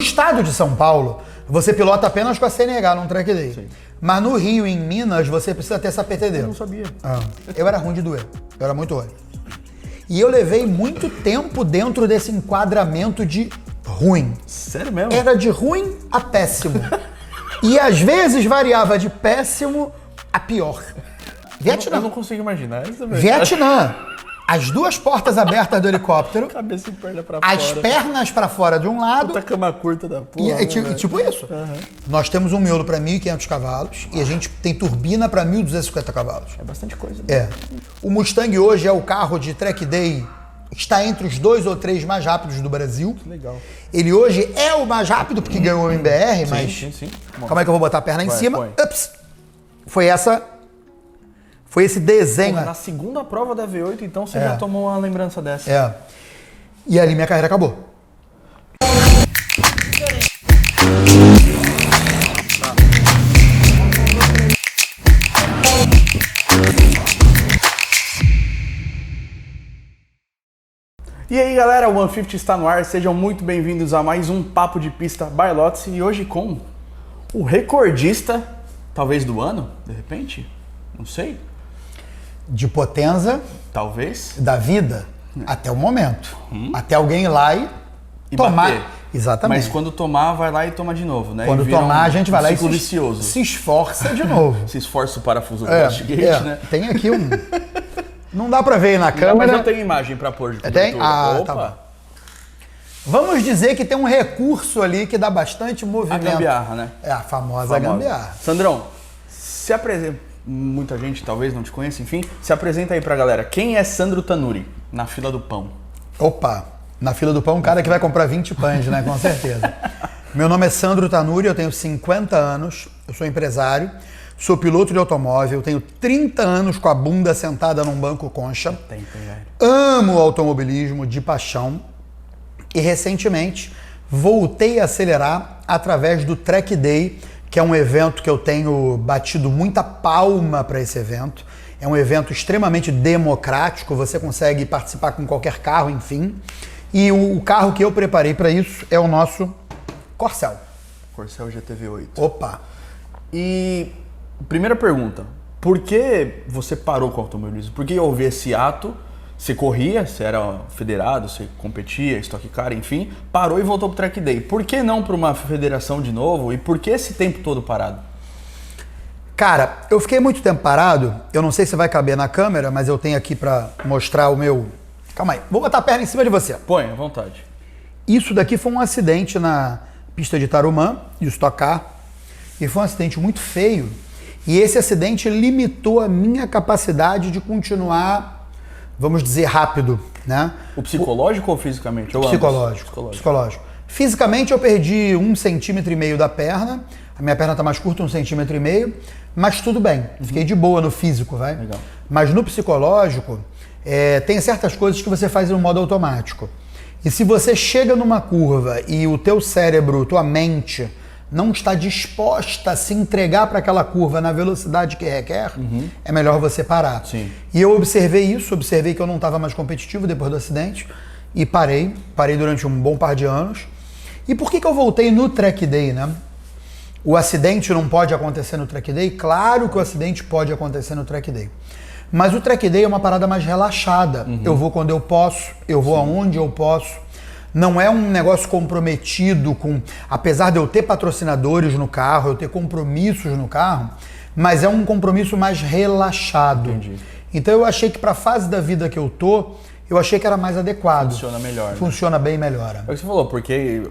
estado de São Paulo, você pilota apenas com a CNH num track day. Sim. Mas no Rio e em Minas, você precisa ter essa PTD. Eu não sabia. Eu era ruim de doer. Eu era muito ruim. E eu levei muito tempo dentro desse enquadramento de ruim. Sério mesmo? Era de ruim a péssimo. E às vezes variava de péssimo a pior. Vietnã. Eu não consigo imaginar isso também. Vietnã. As duas portas abertas do helicóptero, Cabeça e perna pra as fora. pernas pra fora de um lado. Puta cama curta da porra. E tipo isso. Nós temos um miolo para 1.500 cavalos e a gente tem turbina para 1.250 cavalos. É bastante coisa. Né? É. O Mustang hoje é o carro de track day, está entre os 2 ou 3 mais rápidos do Brasil. Que legal. Ele hoje é o mais rápido porque ganhou o MBR, mas... Sim. Calma aí que eu vou botar a perna em Vai, cima. põe. Ups. Foi esse desenho. Porra, na segunda prova da V8, então, você já tomou uma lembrança dessa. É. E ali minha carreira acabou. E aí galera, o 150 está no ar, sejam muito bem-vindos a mais um Papo de Pista by Lotus e hoje com o recordista, talvez do ano, de repente, não sei, De Potenza, talvez, da vida, até o momento. Até alguém ir lá e tomar. bater. Exatamente. Mas quando tomar, vai lá e toma de novo, né? Quando E vira tomar, a gente vai lá e ciclo vicioso. se esforça de novo. Se esforça o parafuso do Westgate, né? Tem aqui um... Não dá pra ver aí na Mas câmera. eu tenho imagem pra pôr de Tem? cobertura. Ah, Opa, tá bom. Vamos dizer que tem um recurso ali que dá bastante a movimento. gambiarra, né? É a famosa gambiarra. Sandrão, se apresenta. Muita gente talvez não te conheça, enfim. Se apresenta aí pra galera. Quem é Sandro Tanuri na fila do pão? Opa, na fila do pão, um cara que vai comprar 20 pães, né? Com certeza. Meu nome é Sandro Tanuri, eu tenho 50 anos, eu sou empresário, sou piloto de automóvel, tenho 30 anos com a bunda sentada num banco concha. Tem, velho. Amo o automobilismo de paixão e recentemente voltei a acelerar através do Track Day, que é um evento que eu tenho batido muita palma para esse evento. É um evento extremamente democrático, você consegue participar com qualquer carro, enfim. E o carro que eu preparei para isso é o nosso Corcel. Corcel GTV8. Opa! E primeira pergunta, por que você parou com o automobilismo? Por que houve esse ato? Você corria, você era federado, você competia, Stock Car, enfim, parou e voltou pro Track Day. Por que não para uma federação de novo? E por que esse tempo todo parado? Cara, eu fiquei muito tempo parado, eu não sei se vai caber na câmera, mas eu tenho aqui para mostrar o meu... Calma aí, vou botar a perna em cima de você. Põe, à vontade. Isso daqui foi um acidente na pista de Tarumã, de Stock Car, e foi um acidente muito feio. E esse acidente limitou a minha capacidade de continuar, vamos dizer, rápido, né? O psicológico ou fisicamente? Ou Psicológico. Psicológico. Fisicamente eu perdi 1,5 centímetro da perna, a minha perna tá mais curta, 1,5 centímetro, mas tudo bem, fiquei de boa no físico, vai? Legal. Mas no psicológico, tem certas coisas que você faz no modo automático. E se você chega numa curva e o teu cérebro, tua mente, não está disposta a se entregar para aquela curva na velocidade que requer, é melhor você parar. Sim. E eu observei isso, observei que eu não estava mais competitivo depois do acidente e parei durante um bom par de anos. E por que eu voltei no Track Day, né? O acidente não pode acontecer no Track Day? Claro que o acidente pode acontecer no Track Day. Mas o Track Day é uma parada mais relaxada. Eu vou quando eu posso, eu vou aonde eu posso. Não é um negócio comprometido com... Apesar de eu ter patrocinadores no carro, eu ter compromissos no carro, mas é um compromisso mais relaxado. Entendi. Então eu achei que para a fase da vida que eu tô, eu achei que era mais adequado. Funciona melhor. Né? Funciona bem melhor. É o que você falou, porque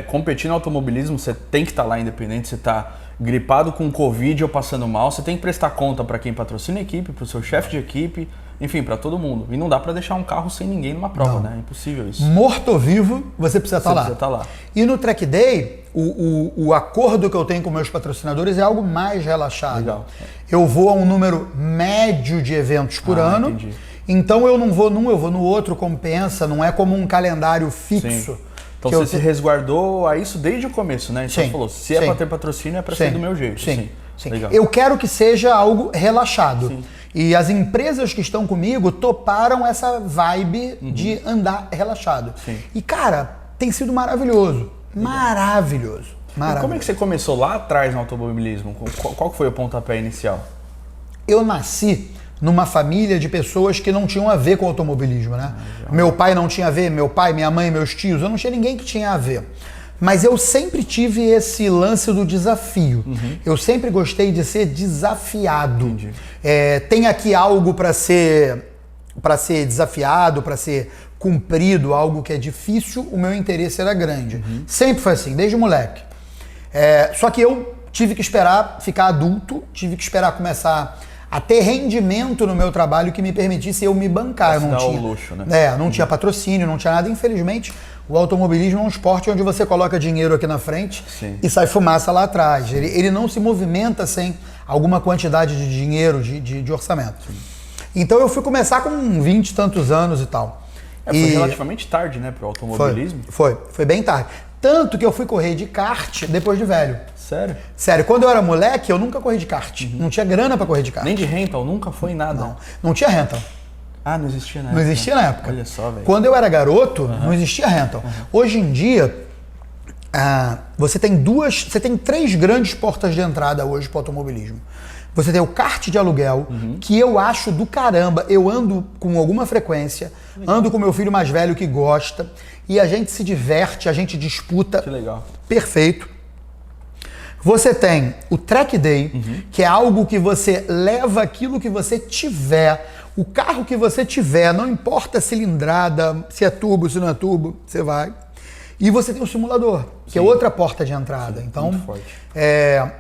competir no automobilismo, você tem que estar lá independente, você está gripado com Covid ou passando mal, você tem que prestar conta para quem patrocina a equipe, para o seu chefe de equipe, enfim, para todo mundo. E não dá para deixar um carro sem ninguém numa prova, né? É impossível isso. Morto ou vivo, você precisa estar lá. Precisa estar lá. E no Track Day, o acordo que eu tenho com meus patrocinadores é algo mais relaxado. Legal. Eu vou a um número médio de eventos por ano. Entendi. Então eu não vou num, eu vou no outro, compensa, não é como um calendário fixo. Sim. Então você se resguardou a isso desde o começo, né? Então você falou, se é para ter patrocínio, é para ser do meu jeito. Sim. Legal. Eu quero que seja algo relaxado. Sim. E as empresas que estão comigo toparam essa vibe de andar relaxado. Sim. E cara, tem sido maravilhoso. Maravilhoso. E como é que você começou lá atrás no automobilismo? Qual que foi o pontapé inicial? Eu nasci numa família de pessoas que não tinham a ver com automobilismo, né? Meu pai não tinha a ver, meu pai, minha mãe, meus tios, eu não tinha ninguém que tinha a ver. Mas eu sempre tive esse lance do desafio. Eu sempre gostei de ser desafiado. Tem aqui algo para ser desafiado, para ser cumprido, algo que é difícil, o meu interesse era grande. Sempre foi assim, desde moleque. Só que eu tive que esperar ficar adulto, tive que esperar começar a ter rendimento no meu trabalho que me permitisse eu me bancar. Eu não tinha luxo, né? Não tinha patrocínio, não tinha nada. Infelizmente, o automobilismo é um esporte onde você coloca dinheiro aqui na frente e sai fumaça lá atrás. Ele não se movimenta sem alguma quantidade de dinheiro, de orçamento. Então eu fui começar com 20 e tantos anos e tal. Foi relativamente tarde, né, pro automobilismo? Foi bem tarde. Tanto que eu fui correr de kart depois de velho. Sério? Sério, quando eu era moleque, eu nunca corri de kart. Não tinha grana pra correr de kart. Nem de rental? Nunca foi em nada? Não tinha rental. Ah, não existia na época. Não existia na época. Olha só, velho. Quando eu era garoto, não existia rental. Hoje em dia, você tem 3 grandes portas de entrada hoje pro automobilismo. Você tem o kart de aluguel, que eu acho do caramba. Eu ando com alguma frequência, ando com meu filho mais velho que gosta, e a gente se diverte, a gente disputa. Que legal. Perfeito. Você tem o track day, que é algo que você leva aquilo que você tiver, o carro que você tiver, não importa a cilindrada, se é turbo, se não é turbo, você vai. E você tem o simulador, que é outra porta de entrada. Então, muito forte.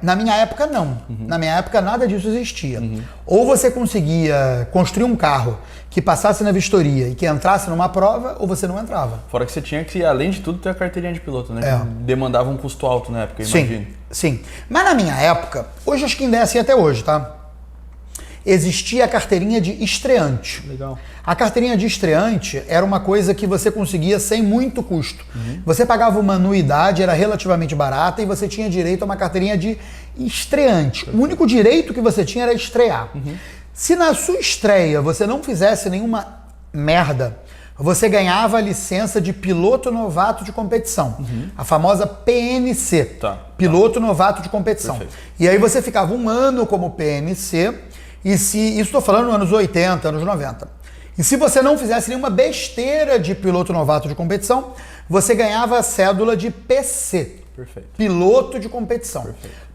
Na minha época, não. Na minha época, nada disso existia. Ou você conseguia construir um carro que passasse na vistoria e que entrasse numa prova, ou você não entrava. Fora que você tinha que, além de tudo, ter a carteirinha de piloto, né? Que demandava um custo alto na época, eu imagino. Sim. Mas na minha época, hoje acho que ainda é assim até hoje, tá? Existia a carteirinha de estreante. Legal. A carteirinha de estreante era uma coisa que você conseguia sem muito custo. Você pagava uma anuidade, era relativamente barata e você tinha direito a uma carteirinha de estreante. O único direito que você tinha era estrear. Se na sua estreia você não fizesse nenhuma merda, você ganhava a licença de piloto novato de competição. A famosa PNC. Piloto novato de competição. Perfeito. E aí você ficava um ano como PNC. Isso estou falando nos anos 80, anos 90. E se você não fizesse nenhuma besteira de piloto novato de competição, você ganhava a cédula de PC. Perfeito. Piloto de competição.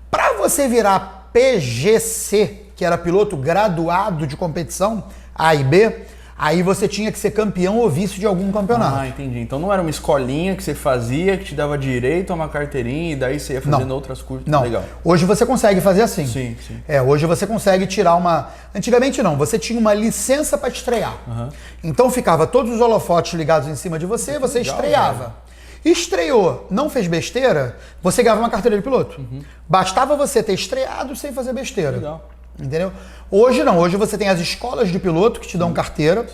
Para você virar PGC, que era piloto graduado de competição, A e B, aí você tinha que ser campeão ou vice de algum campeonato. Ah, entendi. Então não era uma escolinha que você fazia, que te dava direito a uma carteirinha e daí você ia fazendo outras cursos. Não. Legal. Hoje você consegue fazer assim. Sim. Hoje você consegue tirar uma... Antigamente não, você tinha uma licença para estrear. Então ficava todos os holofotes ligados em cima de você, você legal, estreava. velho. Estreou, não fez besteira, você ganhava uma carteira de piloto. Bastava você ter estreado sem fazer besteira. Legal. Entendeu? Hoje não, hoje você tem as escolas de piloto que te dão carteira.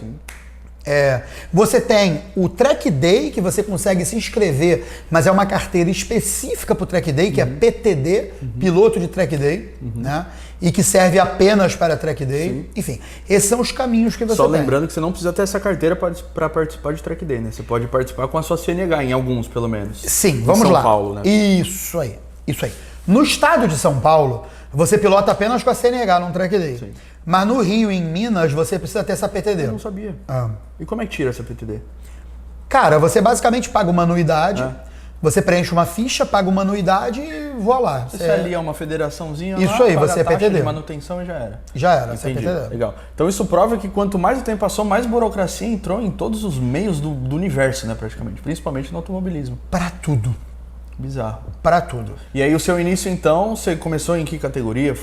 Você tem o Track Day, que você consegue se inscrever, mas é uma carteira específica para o Track Day, que é PTD, piloto de Track Day, né? E que serve apenas para Track Day. Enfim, esses são os caminhos que você Só tem. lembrando que você não precisa ter essa carteira para participar de Track Day, né? Você pode participar com a sua CNH, em alguns pelo menos. Sim, vamos lá. São Paulo, né? Isso aí. No estado de São Paulo, você pilota apenas com a CNH num Track Day. Sim. Mas no Rio e em Minas, você precisa ter essa PTD. Eu não sabia. E como é que tira essa PTD? Cara, você basicamente paga uma anuidade, você preenche uma ficha, paga uma anuidade e voa lá. Você alia uma federaçãozinha Isso lá, aí, paga você é a taxa PTD. de manutenção e já era. Já era, você é Entendi. PTD. Legal. Então isso prova que quanto mais o tempo passou, mais burocracia entrou em todos os meios do universo, né, praticamente. Principalmente no automobilismo. Pra tudo. Bizarro. Pra tudo. E aí o seu início, então, você começou em que categoria?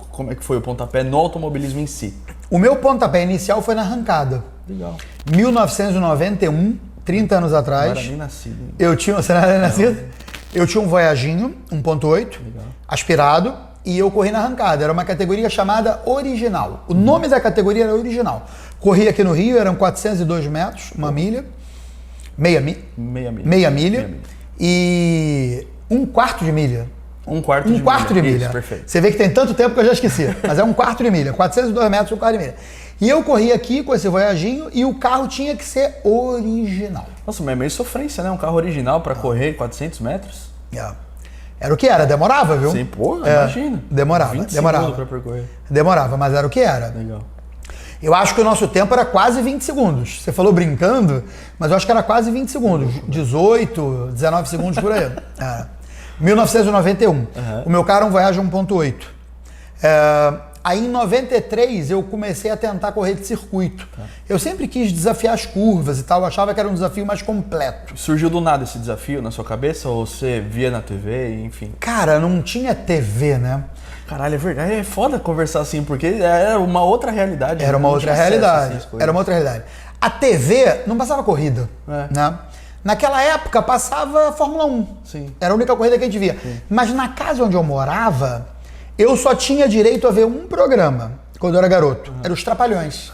Como é que foi o pontapé no automobilismo em si? O meu pontapé inicial foi na arrancada. Legal. 1991, 30 anos atrás. Não era nem nascido. Você não era nascido? Eu tinha um Voyaginho 1.8, aspirado, e eu corri na arrancada. Era uma categoria chamada Original. O nome da categoria era Original. Corri aqui no Rio, eram 402 metros, uma milha. Meia milha. E 1/4 de milha. Um quarto Um quarto de milha. Isso, perfeito. Você vê que tem tanto tempo que eu já esqueci. Mas é um quarto de milha. 402 metros, um quarto de milha. E eu corri aqui com esse Voyaginho e o carro tinha que ser original. Nossa, mas é meio sofrência, né? Um carro original pra correr 400 metros. É. Era o que era, demorava, viu? Sim, porra, imagina. Demorava, 20 demorava. segundos pra percorrer. Demorava, mas era o que era. Legal. Eu acho que o nosso tempo era quase 20 segundos. Você falou brincando, mas eu acho que era quase 20 segundos. 18, 19 segundos por aí. Era. 1991. O meu carro é um Voyage 1.8. Aí em 93 eu comecei a tentar correr de circuito. Eu sempre quis desafiar as curvas e tal, eu achava que era um desafio mais completo. Surgiu do nada esse desafio na sua cabeça ou você via na TV, enfim? Cara, não tinha TV, né? Caralho, é verdade. É foda conversar assim, porque era uma outra realidade. Era uma não outra tinha acesso a realidade. essas coisas. Era uma outra realidade. A TV não passava corrida, né? Naquela época passava Fórmula 1. Sim. Era a única corrida que a gente via. Mas na casa onde eu morava, eu só tinha direito a ver um programa quando eu era garoto. Era os Trapalhões.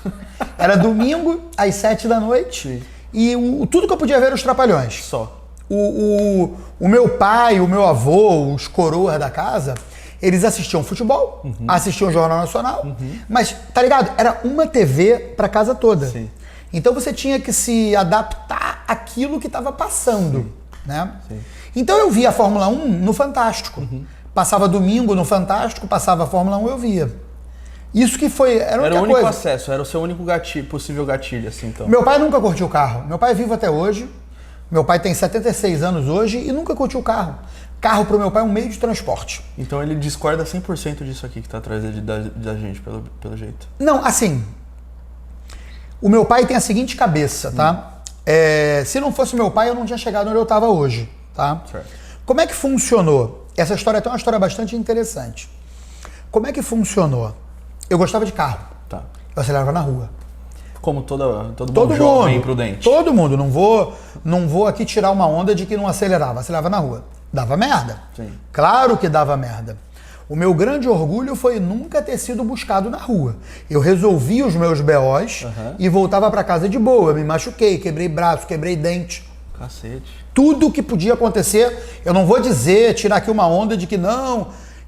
Era domingo às 7 da noite. Sim. E tudo que eu podia ver era os Trapalhões. Só. O meu pai, o meu avô, os coroas da casa, eles assistiam futebol, assistiam o Jornal Nacional, mas, tá ligado? Era uma TV pra casa toda. Sim. Então você tinha que se adaptar àquilo que estava passando, né? Sim. Então eu via a Fórmula 1 no Fantástico. Passava domingo no Fantástico, passava a Fórmula 1, eu via. Isso que foi, era a Era única o único coisa. acesso, era o seu único gatilho, possível gatilho, assim, então. Meu pai nunca curtiu carro. Meu pai é vivo até hoje. Meu pai tem 76 anos hoje e nunca curtiu carro. Carro pro meu pai é um meio de transporte. Então ele discorda 100% disso aqui que tá atrás da gente, pelo jeito. Não, assim, o meu pai tem a seguinte cabeça, tá? Se não fosse meu pai, eu não tinha chegado onde eu estava hoje, tá? Certo. Como é que funcionou? Essa história é uma história bastante interessante. Como é que funcionou? Eu gostava de carro. Tá. Eu acelerava na rua. Como todo Todo bom jovem mundo. imprudente. Todo mundo. Não vou aqui tirar uma onda de que não acelerava. Acelerava na rua. Dava merda. Sim. Claro que dava merda. O meu grande orgulho foi nunca ter sido buscado na rua. Eu resolvi os meus BOs e voltava pra casa de boa. Eu me machuquei, quebrei braço, quebrei dente. Cacete. Tudo que podia acontecer, eu não vou tirar aqui uma onda de que não.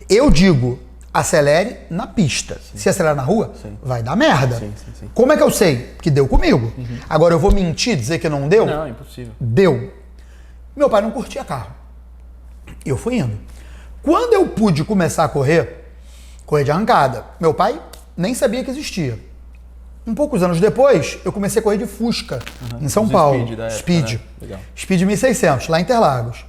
Eu digo, acelere na pista. Se acelerar na rua, vai dar merda. Sim. Como é que eu sei? Que deu comigo. Agora eu vou mentir, dizer que não deu? Não, impossível. Deu. Meu pai não curtia carro. Eu fui indo. Quando eu pude começar a correr de arrancada, meu pai nem sabia que existia. Poucos anos depois, eu comecei a correr de Fusca, em São Paulo. Speed da época, Speed. né? Legal. Speed 1600, lá em Interlagos.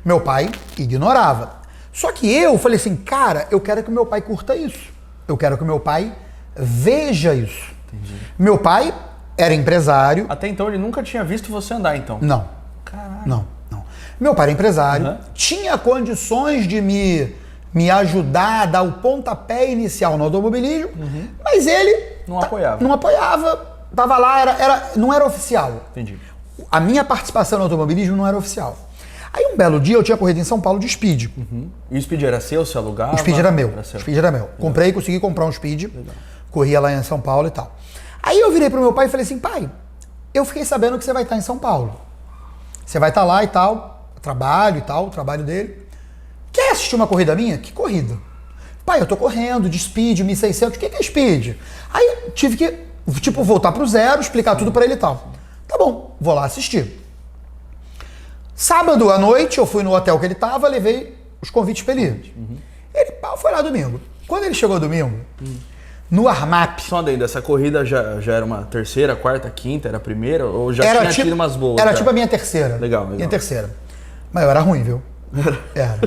Meu pai ignorava. Só que eu falei assim, cara, eu quero que meu pai curta isso. Eu quero que meu pai veja isso. Entendi. Meu pai era empresário. Até então ele nunca tinha visto você andar, então. Não. Caralho. Não. Meu pai era empresário, tinha condições de me ajudar a dar o pontapé inicial no automobilismo, mas ele Não apoiava. Não apoiava, tava lá, não era oficial. Entendi. A minha participação no automobilismo não era oficial. Aí um belo dia eu tinha corrido em São Paulo de Speed. E o Speed era seu, você alugava? O Speed era meu. Era seu. O Speed era meu. Comprei, consegui comprar um Speed. Corria lá em São Paulo e tal. Aí eu virei pro meu pai e falei assim, pai, eu fiquei sabendo que você vai estar em São Paulo. Você vai estar lá e tal, trabalho e tal, o trabalho dele. Quer assistir uma corrida minha? Que corrida? Pai, eu tô correndo de Speed, 1600, o que é Speed? Aí eu tive que, voltar pro zero, explicar tudo pra ele e tal. Tá bom, vou lá assistir. Sábado à noite, eu fui no hotel que ele tava, levei os convites pra ele ir. Ele foi lá domingo. Quando ele chegou domingo, no Armap... Só adendo, essa corrida já era uma terceira, quarta, quinta, era a primeira? Ou já tinha tido umas boas? Era já? tipo a minha terceira. Legal. Minha terceira. Mas eu era ruim, viu? Era.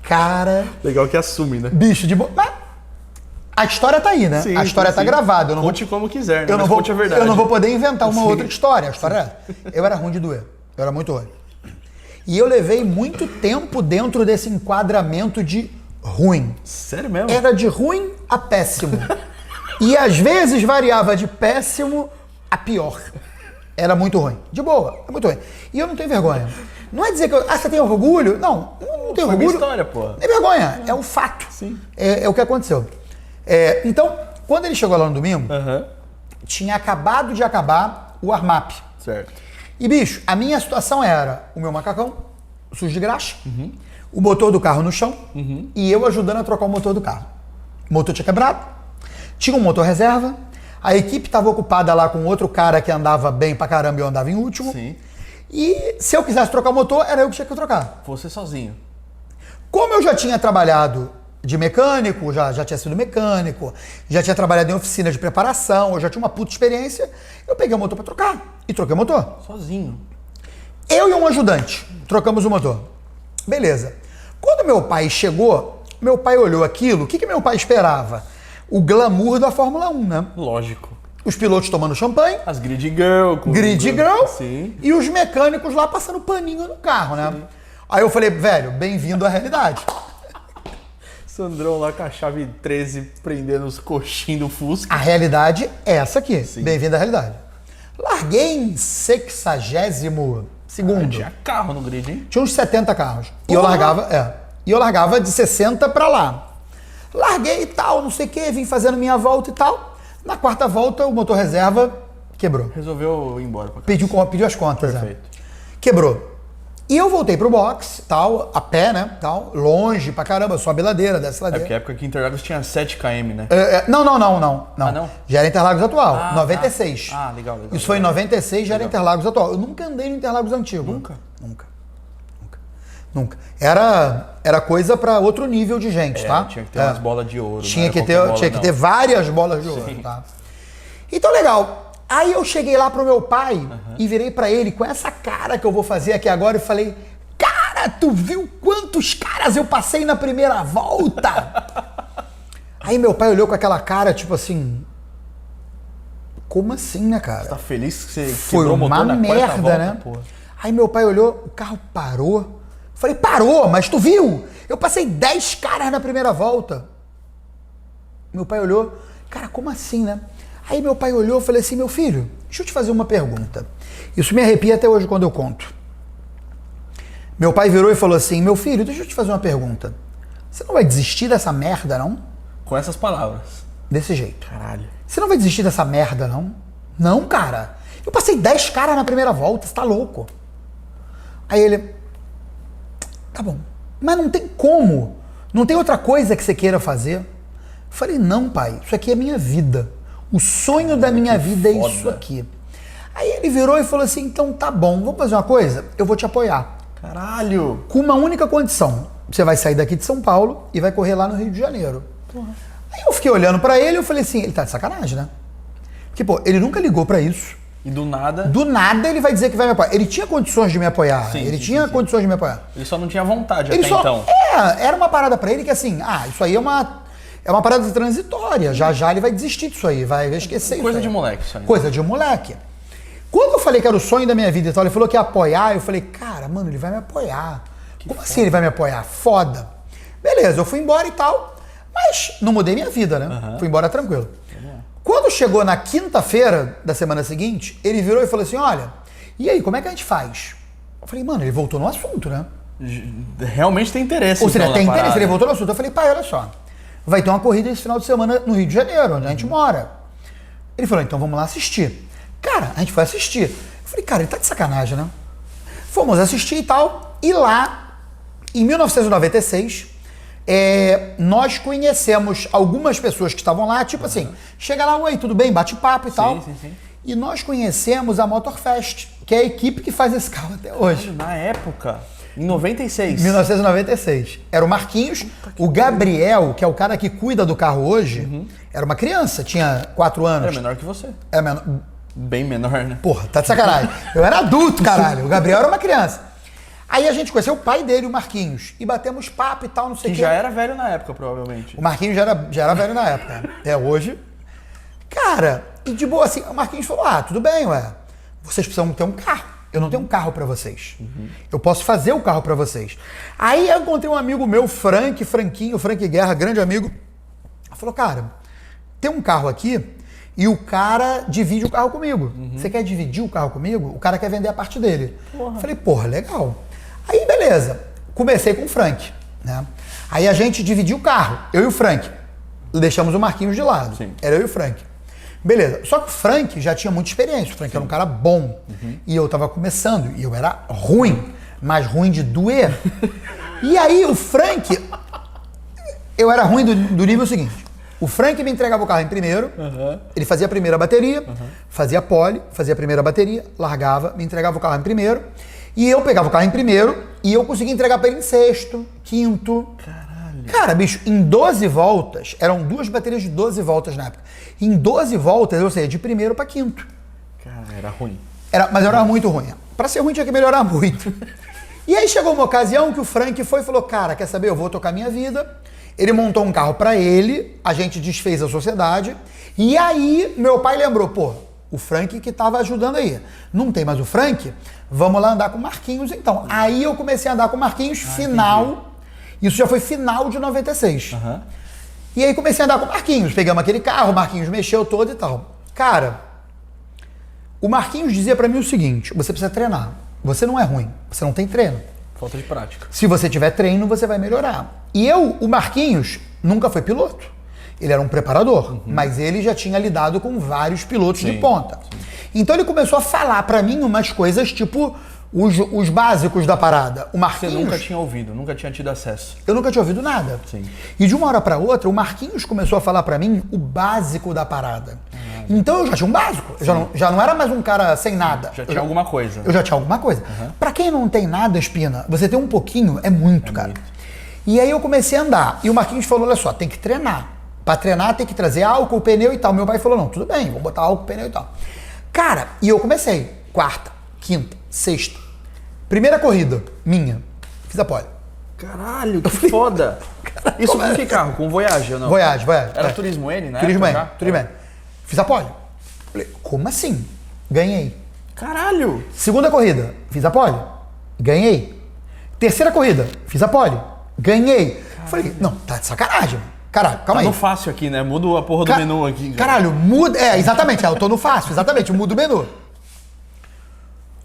Cara... Legal que assume, né? Bicho de boa. Mas a história tá aí, né? Sim, a história tá sim. gravada. Eu não Conte como quiser, né? eu não Mas vou, conte a verdade. eu não vou poder inventar uma Sim. outra história. A história eu era ruim de doer. Eu era muito ruim. E eu levei muito tempo dentro desse enquadramento de ruim. Sério mesmo? Era de ruim a péssimo. E às vezes variava de péssimo a pior. Era muito ruim. De boa, é muito ruim. E eu não tenho vergonha. Não é dizer que você tem orgulho? Não, não tenho Foi minha orgulho. história, pô. Não é vergonha, é um fato. Sim. É o que aconteceu. Então, quando ele chegou lá no domingo, tinha acabado de acabar o Armap. Certo. E, bicho, a minha situação era o meu macacão, sujo de graxa, o motor do carro no chão e eu ajudando a trocar o motor do carro. O motor tinha quebrado, tinha um motor reserva, a equipe estava ocupada lá com outro cara que andava bem pra caramba e eu andava em último. Sim. E se eu quisesse trocar o motor, era eu que tinha que trocar. Você sozinho. Como eu já tinha trabalhado de mecânico, já tinha sido mecânico, já tinha trabalhado em oficina de preparação, eu já tinha uma puta experiência, eu peguei o motor pra trocar e troquei o motor. Sozinho. Eu e um ajudante trocamos o motor. Beleza. Quando meu pai chegou, meu pai olhou aquilo, o que meu pai esperava? O glamour da Fórmula 1, né? Lógico. Os pilotos tomando champanhe, As Grid Girl. grid girl, Sim. e os mecânicos lá passando paninho no carro, né? Aí eu falei, velho, bem-vindo à realidade. Sandrão lá com a chave 13 prendendo os coxinhos do Fusca. A realidade é essa aqui, Sim. bem-vindo à realidade. Larguei em 62º. Tinha carro no grid, hein? Tinha uns 70 carros. E Porra! eu largava de 60 pra lá. Larguei e tal, não sei o que, vim fazendo minha volta e tal. Na quarta volta, o motor reserva quebrou. Resolveu ir embora pra casa. Pediu as contas, Perfeito. Quebrou. E eu voltei pro box, tal, a pé, né, tal, longe pra caramba, sobe ladeira, desce É ladeira. porque a época que Interlagos tinha 7 km, né? Não. Ah, não? Já era Interlagos atual, Ah, 96. tá. Ah, legal. Isso foi em 96, já era Interlagos atual. Eu nunca andei no Interlagos antigo. Nunca. Era coisa pra outro nível de gente, tá? Tinha que ter umas bolas de ouro. Tinha que ter várias bolas de ouro, tá? Então, legal. Aí eu cheguei lá pro meu pai e virei pra ele com essa cara que eu vou fazer aqui agora e falei, cara, tu viu quantos caras eu passei na primeira volta? Aí meu pai olhou com aquela cara, tipo assim, como assim, né, cara? Tá feliz que você Foi quebrou o motor uma na quarta merda, volta, né? porra? Aí meu pai olhou, o carro parou. Falei, parou, mas tu viu? Eu passei 10 caras na primeira volta. Meu pai olhou, cara, como assim, né? Aí meu pai olhou e falei assim, meu filho, deixa eu te fazer uma pergunta. Isso me arrepia até hoje quando eu conto. Meu pai virou e falou assim, meu filho, deixa eu te fazer uma pergunta. Você não vai desistir dessa merda, não? Com essas palavras. Desse jeito. Caralho. Você não vai desistir dessa merda, não? Não, cara. Eu passei 10 caras na primeira volta, você tá louco. Aí ele, tá bom, mas não tem como. Não tem outra coisa que você queira fazer? Eu falei, não, pai, isso aqui é minha vida. O sonho da minha vida é isso aqui. Aí ele virou e falou assim, então tá bom, vamos fazer uma coisa? Eu vou te apoiar. Caralho. Com uma única condição. Você vai sair daqui de São Paulo e vai correr lá no Rio de Janeiro. Porra. Aí eu fiquei olhando pra ele e eu falei assim, ele tá de sacanagem, né? Porque, pô, ele nunca ligou pra isso. E do nada... Do nada ele vai dizer que vai me apoiar. Ele tinha condições de me apoiar. Sim, ele sim, tinha sim. condições de me apoiar. Ele só não tinha vontade Ele até só, então. era uma parada pra ele que assim, isso aí é uma parada transitória. Já ele vai desistir disso aí, vai esquecer isso. Coisa aí. de moleque isso aí. Coisa de moleque. Quando eu falei que era o sonho da minha vida e tal, ele falou que ia apoiar, eu falei, cara, mano, ele vai me apoiar. Como assim ele vai me apoiar? Foda. Beleza, eu fui embora e tal, mas não mudei minha vida, né? Fui embora tranquilo. Quando chegou na quinta-feira da semana seguinte, ele virou e falou assim, olha, e aí, como é que a gente faz? Eu falei, mano, ele voltou no assunto, né? Realmente tem interesse. Ou seja, então, tem na interesse, parada. ele voltou no assunto. Eu falei, pai, olha só, vai ter uma corrida esse final de semana no Rio de Janeiro, onde a gente mora. Ele falou, então vamos lá assistir. Cara, a gente foi assistir. Eu falei, cara, ele tá de sacanagem, né? Fomos assistir e tal, e lá, em 1996, nós conhecemos algumas pessoas que estavam lá, tipo assim, chega lá, oi, tudo bem, bate papo e tal. Sim. E nós conhecemos a Motorfest, que é a equipe que faz esse carro até hoje. Na época, em 96. 1996. Era o Marquinhos, o Gabriel, que é o cara que cuida do carro hoje, era uma criança, tinha 4 anos. Era menor que você. Era menor. Bem menor, né? Porra, tá de sacanagem. Eu era adulto, caralho. O Gabriel era uma criança. Aí a gente conheceu o pai dele, o Marquinhos, e batemos papo e tal, não sei o Que quê. já era velho na época, provavelmente. O Marquinhos já era velho na época. Hoje. Cara, e de boa assim, o Marquinhos falou, tudo bem, vocês precisam ter um carro. Eu não tenho um carro pra vocês. Eu posso fazer o carro pra vocês. Aí eu encontrei um amigo meu, Frank Guerra, grande amigo. Falou, cara, tem um carro aqui e o cara divide o carro comigo. Você quer dividir o carro comigo? O cara quer vender a parte dele. Falei, porra, legal. Aí, beleza. Comecei com o Frank, né? Aí a gente dividiu o carro, eu e o Frank. Deixamos o Marquinhos de lado. Sim. Era eu e o Frank. Beleza. Só que o Frank já tinha muita experiência. O Frank era um cara bom. E eu tava começando. E eu era ruim. mas ruim de doer. E aí o Frank, eu era ruim do nível seguinte. O Frank me entregava o carro em primeiro, ele fazia a primeira bateria, fazia pole, fazia a primeira bateria, largava, me entregava o carro em primeiro, e eu pegava o carro em primeiro e eu conseguia entregar para ele em sexto, quinto. Caralho. Cara, bicho, em 12 voltas, eram 2 baterias de 12 voltas na época. Em 12 voltas eu saía de primeiro para quinto. Cara, era ruim. Mas eu era muito ruim. Pra ser ruim tinha que melhorar muito. E aí chegou uma ocasião que o Frank foi e falou, cara, quer saber, eu vou tocar minha vida. Ele montou um carro pra ele, a gente desfez a sociedade. E aí meu pai lembrou, pô, o Frank que tava ajudando aí. Não tem mais o Frank? Vamos lá andar com o Marquinhos então. Aí eu comecei a andar com o Marquinhos, final. Entendi. Isso já foi final de 96. E aí comecei a andar com o Marquinhos. Pegamos aquele carro, o Marquinhos mexeu todo e tal. Cara, o Marquinhos dizia pra mim o seguinte, você precisa treinar. Você não é ruim, você não tem treino. Falta de prática. Se você tiver treino, você vai melhorar. E o Marquinhos, nunca foi piloto. Ele era um preparador, mas ele já tinha lidado com vários pilotos de ponta. Sim. Então ele começou a falar pra mim umas coisas tipo os básicos da parada. O Marquinhos... Você nunca tinha ouvido, nunca tinha tido acesso. Eu nunca tinha ouvido nada. Sim. E de uma hora pra outra, o Marquinhos começou a falar pra mim o básico da parada. Então eu já tinha um básico. Eu já não era mais um cara sem nada. Já tinha alguma coisa. Eu já tinha alguma coisa. Pra quem não tem nada, Espina, você ter um pouquinho é muito, cara. Muito. E aí eu comecei a andar. E o Marquinhos falou, olha só, tem que treinar. Pra treinar tem que trazer álcool, pneu e tal. Meu pai falou, não, tudo bem, vou botar álcool, pneu e tal. Cara, e eu comecei. Quarta, quinta, sexta. Primeira corrida, minha. Fiz a pole. Caralho, que foda. Caralho, isso com que carro? Com Voyage ou não? Voyage. Era Turismo N, né? Turismo N. Fiz a pole. Falei, como assim? Ganhei. Caralho. Segunda corrida, fiz a pole. Ganhei. Terceira corrida, fiz a pole. Ganhei. Caralho. Falei, não, tá de sacanagem. Caralho, calma aí. Tá no fácil aqui, né? Muda a porra do menu aqui. Caralho, muda... exatamente, eu tô no fácil, exatamente, muda o menu.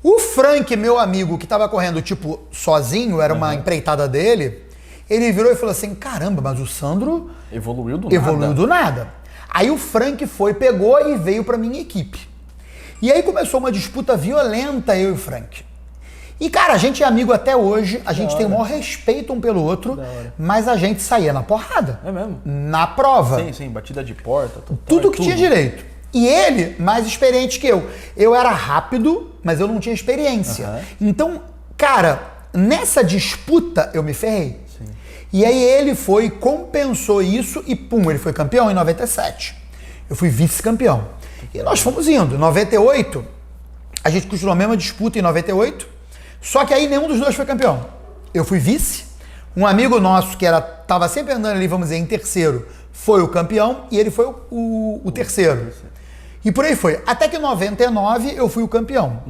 O Frank, meu amigo, que tava correndo, tipo, sozinho, era uma empreitada dele, ele virou e falou assim, caramba, mas o Sandro... Evoluiu do nada. Aí o Frank pegou e veio pra minha equipe. E aí começou uma disputa violenta, eu e o Frank. E, cara, a gente é amigo até hoje, a gente tem o maior respeito um pelo outro, mas a gente saía na porrada. É mesmo? Na prova. Sim, batida de porta. Tudo que tinha direito. E ele, mais experiente que eu. Eu era rápido, mas eu não tinha experiência. Então, cara, nessa disputa eu me ferrei. Sim. E aí ele compensou isso e pum, ele foi campeão em 97. Eu fui vice-campeão. E nós fomos indo. Em 98, a gente continuou a mesma disputa em 98, só que aí nenhum dos dois foi campeão. Eu fui vice, um amigo nosso que tava sempre andando ali, vamos dizer, em terceiro, foi o campeão e ele foi o terceiro. E por aí foi. Até que em 99 eu fui o campeão.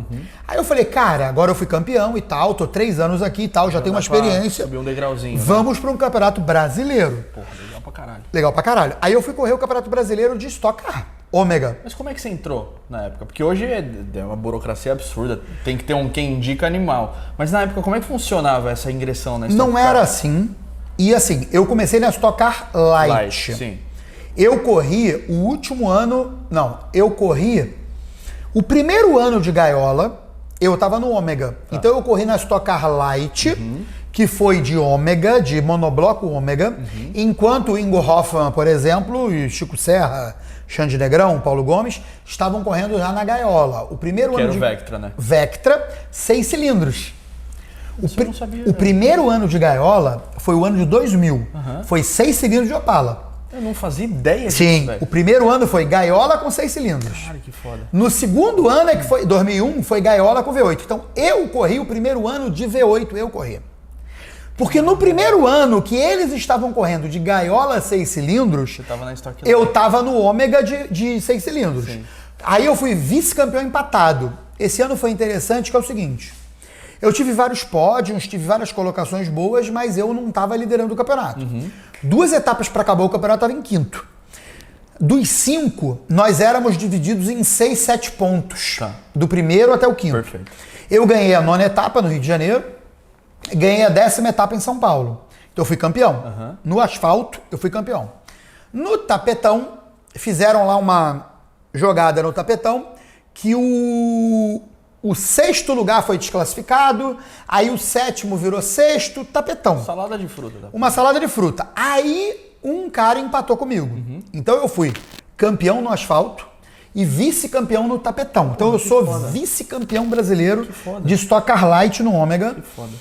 Aí eu falei, cara, agora eu fui campeão e tal, tô 3 anos aqui e tal, já tenho uma experiência. Subir um degrauzinho. Vamos para um campeonato brasileiro. Porra, legal pra caralho. Legal pra caralho. Aí eu fui correr o campeonato brasileiro de Stock Car. Ômega. Mas como é que você entrou na época? Porque hoje é uma burocracia absurda, tem que ter quem indica animal. Mas na época, como é que funcionava essa ingressão na Stock Car? Não era assim. E assim, eu comecei na Stock Car Light. Sim. Eu corri o último ano... Não, eu corri... O primeiro ano de gaiola, eu tava no Ômega. Então eu corri na Stock Car Light, que foi de Ômega, de monobloco Ômega, enquanto o Ingo Hoffmann, por exemplo, e Chico Serra, Xande Negrão, Paulo Gomes, estavam correndo já na gaiola. O primeiro ano de... Vectra, né? Vectra, 6 cilindros. Eu não sabia, o primeiro ano de gaiola foi o ano de 2000. Foi 6 cilindros de Opala. Eu não fazia ideia disso, Sim, velho. O primeiro ano foi gaiola com 6 cilindros. Caralho, que foda. No segundo ano, que foi 2001, foi gaiola com V8. Então, eu corri o primeiro ano de V8, eu corri. Porque no primeiro ano que eles estavam correndo de gaiola 6 cilindros, tava na Stock Car. Eu tava no Ômega de 6 cilindros. Sim. Aí eu fui vice-campeão empatado. Esse ano foi interessante, que é o seguinte... Eu tive vários pódios, tive várias colocações boas, mas eu não estava liderando o campeonato. 2 etapas para acabar o campeonato, eu estava em quinto. Dos 5, nós éramos divididos em 6, 7 pontos. Tá. Do primeiro até o quinto. Perfeito. Eu ganhei a 9ª etapa no Rio de Janeiro, ganhei a 10ª etapa em São Paulo. Então eu fui campeão. No asfalto, eu fui campeão. No tapetão, fizeram lá uma jogada no tapetão que o o 6º lugar foi desclassificado, aí o 7º virou 6º, tapetão. Salada de fruta. Tá? Uma salada de fruta. Aí um cara empatou comigo. Então eu fui campeão no asfalto e vice-campeão no tapetão. Então eu sou vice-campeão brasileiro de Stock Car Light no Ômega. Que foda.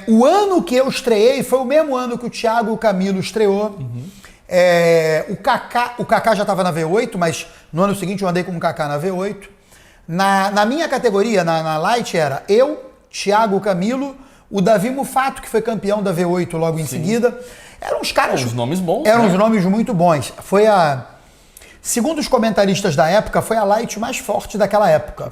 O ano que eu estreiei foi o mesmo ano que o Thiago e o Camilo estreou. O Kaká já estava na V8, mas no ano seguinte eu andei com o Kaká na V8. Na minha categoria, na Light, era eu, Thiago, Camilo, o Davi Mufato, que foi campeão da V8 logo em seguida. Eram uns caras... Uns nomes bons, Eram né? uns nomes muito bons. Foi segundo os comentaristas da época, foi a Light mais forte daquela época.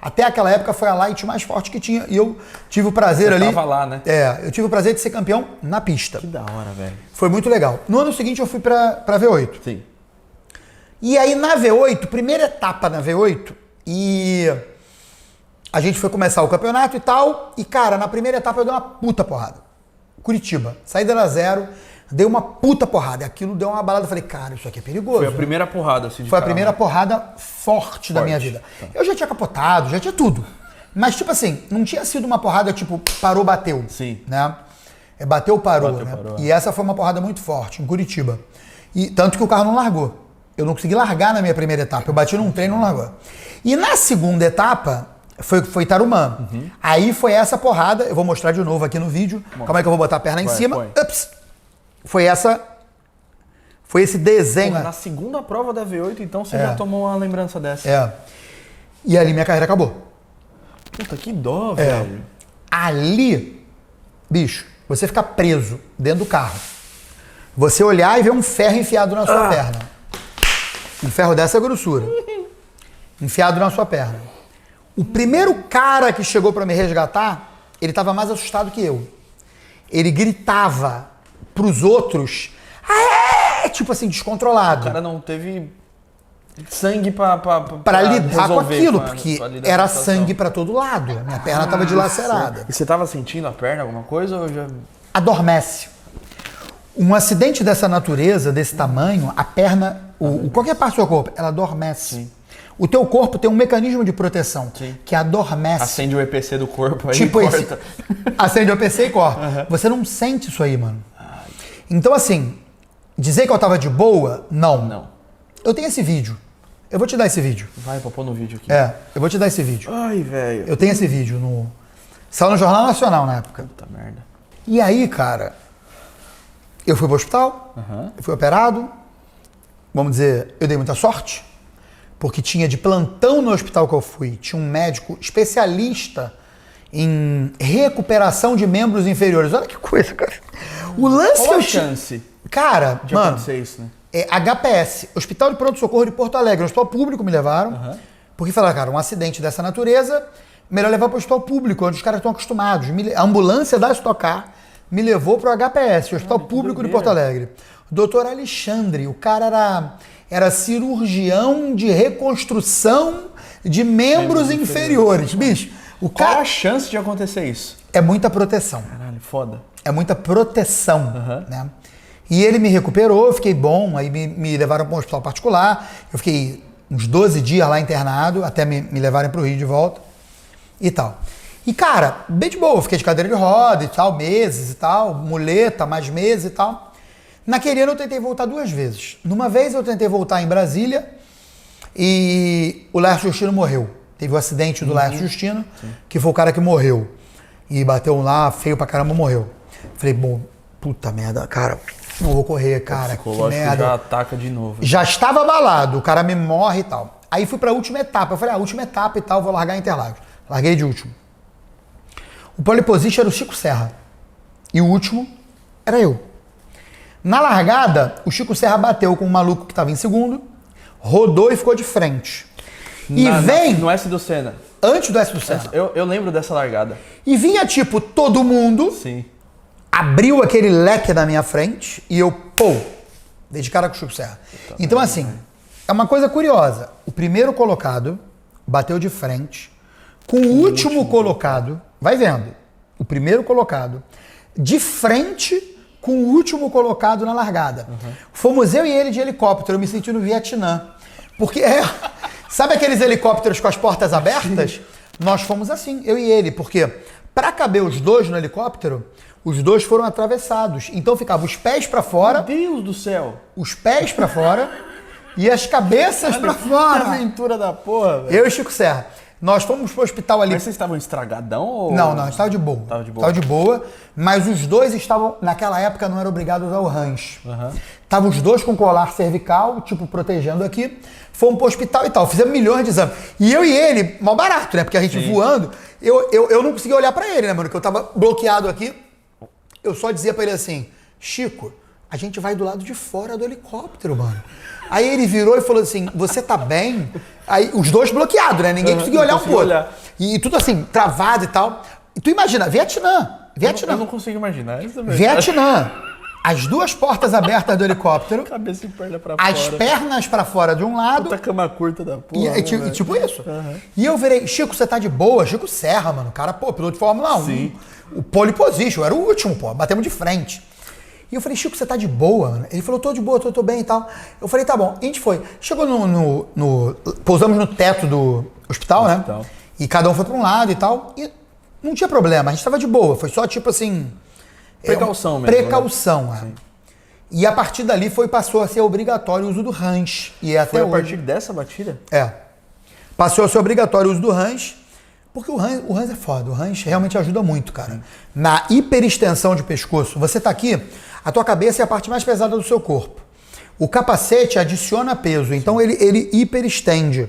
Até aquela época foi a Light mais forte que tinha. E eu tive o prazer Você ali... tava lá, né? Eu tive o prazer de ser campeão na pista. Que da hora, velho. Foi muito legal. No ano seguinte eu fui pra V8. Sim. E aí na V8, primeira etapa na V8, e a gente foi começar o campeonato e tal, e cara, na primeira etapa eu dei uma puta porrada. Curitiba, saída era 0, dei uma puta porrada, e aquilo deu uma balada, eu falei, cara, isso aqui é perigoso. Foi a primeira porrada, assim, de Foi a carro, primeira né? porrada forte da minha vida. Tá. Eu já tinha capotado, já tinha tudo. Mas tipo assim, não tinha sido uma porrada tipo, parou, bateu. Sim. Né? Bateu, parou, Bateu, né? parou, E essa foi uma porrada muito forte, em Curitiba. E tanto que o carro não largou. Eu não consegui largar na minha primeira etapa. Eu bati num trem e não largou. E na segunda etapa, foi Tarumã. Aí foi essa porrada, eu vou mostrar de novo aqui no vídeo. Calma aí que eu vou botar a perna em cima. põe. Ups. Foi esse desenho. Porra, na segunda prova da V8, então, você já tomou uma lembrança dessa. E ali minha carreira acabou. Puta, que dó, velho. Ali, bicho, você ficar preso dentro do carro. Você olhar e ver um ferro enfiado na sua perna. Um ferro dessa grossura. Enfiado na sua perna. O primeiro cara que chegou pra me resgatar, ele tava mais assustado que eu. Ele gritava pros outros, tipo assim, descontrolado. O cara não teve sangue pra lidar com resolver, aquilo, pra porque lidar era com a situação. sangue pra todo lado. Minha perna tava dilacerada. E você tava sentindo a perna, alguma coisa, ou já... Adormece. Um acidente dessa natureza, desse tamanho, a perna, qualquer parte do seu corpo, ela adormece. Sim. O teu corpo tem um mecanismo de proteção que adormece. Acende o EPC do corpo aí Tipo e esse, corta. acende o PC e corta. Você não sente isso aí, mano. Então, assim, dizer que eu tava de boa, não. Eu tenho esse vídeo. Eu vou te dar esse vídeo. Vai, pra pôr no vídeo aqui. Eu vou te dar esse vídeo. Ai, velho. Eu tenho esse vídeo saiu no Jornal Nacional na época. Puta merda. E aí, cara, eu fui pro hospital, eu fui operado. Vamos dizer, eu dei muita sorte, porque tinha de plantão no hospital que eu fui, tinha um médico especialista em recuperação de membros inferiores. Olha que coisa, cara. O lance Qual a que eu chance Cara, de mano, acontecer isso, né? HPS, Hospital de Pronto Socorro de Porto Alegre, um hospital público me levaram, porque falaram, cara, um acidente dessa natureza, melhor levar para o hospital público, onde os caras estão acostumados. A ambulância da Stock Car me levou para o HPS, o Hospital Público de Porto Alegre. Doutor Alexandre, o cara era cirurgião de reconstrução de membros inferiores. Bicho, o Qual cara... a chance de acontecer isso? É muita proteção. Caralho, foda. É muita proteção, né? E ele me recuperou, eu fiquei bom, aí me levaram para um hospital particular, eu fiquei uns 12 dias lá internado, até me levarem para o Rio de volta e tal. E cara, bem de boa, eu fiquei de cadeira de roda e tal, meses e tal, muleta, mais meses e tal. Naquele ano eu tentei voltar 2 vezes. Numa vez eu tentei voltar em Brasília e o Laércio Justino morreu. Teve o acidente do Laércio Justino, que foi o cara que morreu. E bateu lá, feio pra caramba, morreu. Falei, bom, puta merda, cara, não vou correr, cara, que merda. Já ataca de novo. Já estava abalado, o cara me morre e tal. Aí fui pra última etapa, eu falei, última etapa e tal, vou largar Interlagos. Larguei de último. O pole position era o Chico Serra. E o último era eu. Na largada, o Chico Serra bateu com um maluco que estava em segundo, rodou e ficou de frente. No S do Senna. Antes do S do Senna. Eu lembro dessa largada. E vinha, tipo, todo mundo, Sim. abriu aquele leque na minha frente e eu, dei de cara com o Chico Serra. Então, assim, é uma coisa curiosa. O primeiro colocado bateu de frente com o último colocado, vai vendo, o primeiro colocado, de frente com o último colocado na largada. Fomos eu e ele de helicóptero, eu me senti no Vietnã. Porque sabe aqueles helicópteros com as portas abertas? Nós fomos assim, eu e ele, porque para caber os dois no helicóptero, os dois foram atravessados. Então ficavam os pés para fora. Meu Deus do céu! Os pés para fora e as cabeças para Que fora. aventura da porra, velho. Eu e Chico Serra. Nós fomos pro hospital ali. Mas vocês estavam estragadão ou... Não, a gente tava de boa. Tava de boa. Tava de boa, mas os dois estavam, naquela época, não eram obrigados a usar o rancho. Estavam os dois com colar cervical, tipo, protegendo aqui. Fomos pro hospital e tal, fizemos milhões de exames. E eu e ele, mal barato, né? Porque a gente voando, eu não conseguia olhar pra ele, né, mano? Porque eu tava bloqueado aqui. Eu só dizia pra ele assim, Chico, a gente vai do lado de fora do helicóptero, mano. Aí ele virou e falou assim, você tá bem? Aí os dois bloqueados, né? Ninguém conseguia olhar um pro outro. E tudo assim, travado e tal. E tu imagina, Vietnã. Eu não consigo imaginar isso também. Vietnã. As duas portas abertas do helicóptero. Cabeça e perna pra As fora. pernas pra fora de um lado. Puta cama curta da porra. E tipo isso. E eu virei, Chico, você tá de boa? Chico Serra, mano. O cara, pô, piloto de Fórmula 1. Sim. O pole position, era o último, pô. Batemos de frente. E eu falei, Chico, você tá de boa, mano? Ele falou, tô de boa, tô bem e tal. Eu falei, tá bom. A gente foi. Chegou pousamos no teto do hospital, né? E cada um foi pra um lado e tal. E não tinha problema, a gente tava de boa. Foi só tipo assim... Precaução mesmo. Precaução, né? E a partir dali passou a ser obrigatório o uso do ranch. E até Foi a hoje. partir dessa batida? Passou a ser obrigatório o uso do ranch, porque o ranch é foda. O ranch realmente ajuda muito, cara. Na hiperextensão de pescoço, você tá aqui, a tua cabeça é a parte mais pesada do seu corpo. O capacete adiciona peso, então ele hiperestende.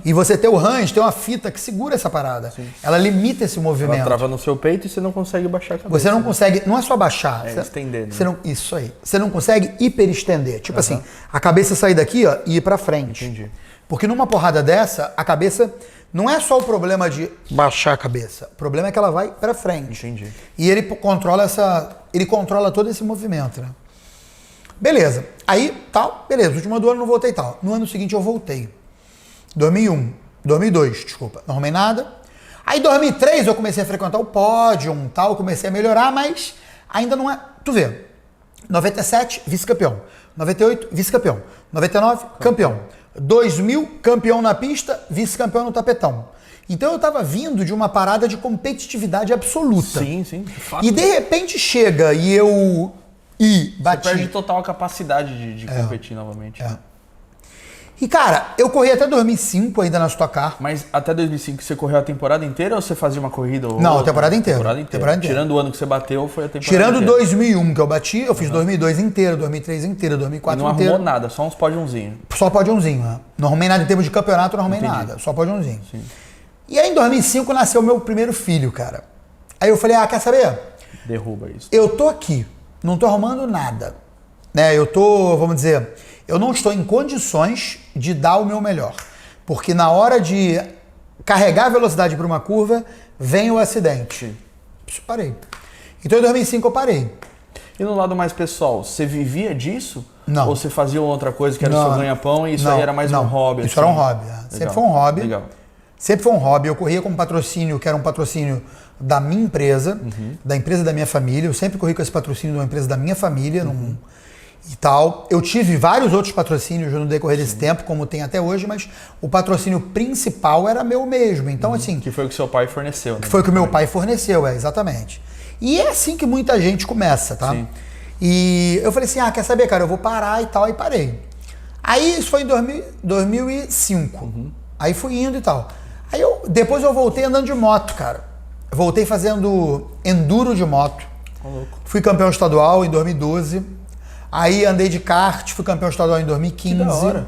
E você tem o range, tem uma fita que segura essa parada. Ela limita esse movimento. Ela trava no seu peito e você não consegue baixar a cabeça. Você não consegue, não é só baixar. É estender, né? Você não, isso aí. Você não consegue hiperestender. Tipo assim, a cabeça sair daqui, ó, e ir pra frente. Entendi. Porque numa porrada dessa, a cabeça não é só o problema de baixar a cabeça. O problema é que ela vai pra frente. Entendi. E ele controla todo esse movimento, né? Beleza. Aí, tal, beleza. No último do ano não voltei tal. No ano seguinte eu voltei. 2002, desculpa. Não arrumei nada. Aí em 2003 eu comecei a frequentar o pódio, tal, comecei a melhorar, mas ainda não é... Tu vê, 97, vice-campeão. 98, vice-campeão. 99, campeão. 2000, campeão na pista, vice-campeão no tapetão. Então eu tava vindo de uma parada de competitividade absoluta. Sim, sim. De fato. E de repente chega e eu... bati. Você perde total a capacidade de competir novamente. E cara, eu corri até 2005 ainda na Stock Car. Mas até 2005 você correu a temporada inteira ou você fazia uma corrida ou Não, outra? a temporada inteira. Temporada inteira. Temporada inteira. Tirando o ano que você bateu, foi a temporada Tirando inteira. 2001 que eu bati, eu fiz 2002 inteira, 2003 inteira, 2004 E não inteira. arrumou nada, só uns podionzinhos. Só podionzinho, né? Não arrumei nada em termos de campeonato, não arrumei nada. Só podionzinho. E aí em 2005 nasceu meu primeiro filho, cara. Aí eu falei, quer saber? Derruba isso. Eu tô aqui, não tô arrumando nada. Né? Eu tô, vamos dizer, eu não estou em condições de dar o meu melhor. Porque na hora de carregar a velocidade para uma curva, vem o acidente. Parei. Então em 2005 eu parei. E no lado mais pessoal, você vivia disso? Não. Ou você fazia outra coisa que era o seu ganha-pão e isso aí era mais um hobby? Isso era um hobby. Sempre foi um hobby. Legal. Sempre foi um hobby. Eu corria com patrocínio, que era um patrocínio da minha empresa, da empresa da minha família. Eu sempre corri com esse patrocínio de uma empresa da minha família e tal. Eu tive vários outros patrocínios no decorrer desse tempo, como tem até hoje, mas o patrocínio principal era meu mesmo. Então, assim... Que foi o que seu pai forneceu, né? Que foi o que o meu pai forneceu, exatamente. E é assim que muita gente começa, tá? Sim. E eu falei assim, quer saber, cara, eu vou parar e tal, e parei. Aí isso foi em 2005. Aí fui indo e tal. Aí depois eu voltei andando de moto, cara. Voltei fazendo enduro de moto. Fui campeão estadual em 2012. Aí andei de kart, fui campeão estadual em 2015. Que da hora.